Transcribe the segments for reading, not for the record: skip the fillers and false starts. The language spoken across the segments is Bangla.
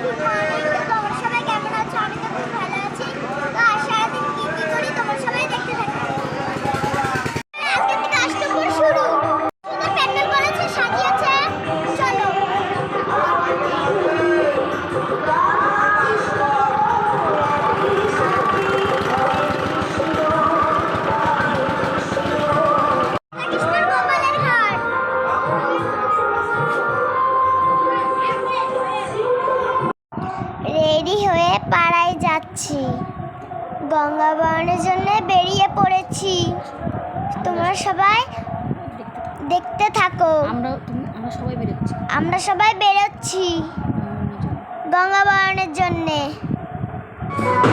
Good morning. তো তোমরা সবাই কেমন আছো? আমি তো খুব ভালো আছি। তো আর সারাদিন কি কি করি তোমরা সবাই দেখতে থাকো। আজকে থেকে অষ্টমীর শুরু। সুন্দর প্যান্ডেল করেছে, সাজিয়েছে। চলো। কৃষ্ণের গোপালের ঘাট। রেডি হয়ে পাড়ায় যাচ্ছি, গঙ্গা বরণের জন্য বেরিয়ে পড়েছি। তোমরা সবাই দেখতে থাকো। আমরা সবাই বেরোচ্ছি গঙ্গা বরণের জন্য।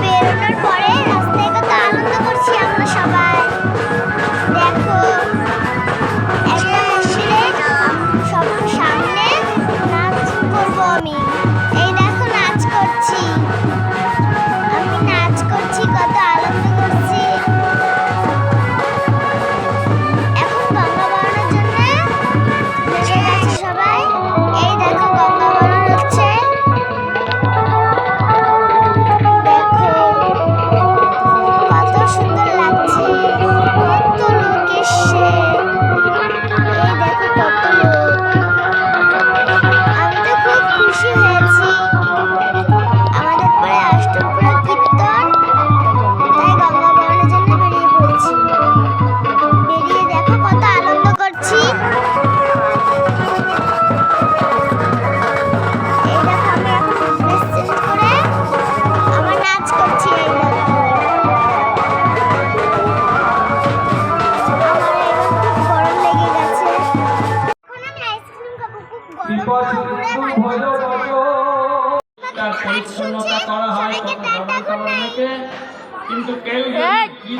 বেরোনোর পরে রাস্তায় কত আনন্দ করছি আমরা সবাই। দেখো একটা মন্দিরে সব সামনে নাচ করবো আমি। এই দেখো নাচ করছি, আমি নাচ করছি, কত আনন্দ করছি। এখন গঙ্গা বরণের জন্য নেমে গেছে সবাই। এই দেখো গঙ্গা বরণ হচ্ছে। দেখো কত সুন্দর লাগছে, কত লোক এসছে। এই দেখো কত লোক, আমি তো খুব খুশি হয়েছি। আমাদের পরে অষ্টমপুরা কীর্তন, তাই গঙ্গা বরণের জন্য বেরিয়ে পড়েছি। বেরিয়ে দেখো কত আনন্দ করছি। এই দেখো আমি এখন ড্রেস চেঞ্জ করে আমার নাচ করছি। এই দেখো আমার এবার খুব গরম লেগে গেছে। এখন আমি আইসক্রিম খাবো, খুব গরম তো ঘুরে ভালো লাগছে না। তার পরিচ্ছন্নতা করা হয়, সবাইকে টাটা, গুড নাইট। কিন্তু কেউ যদি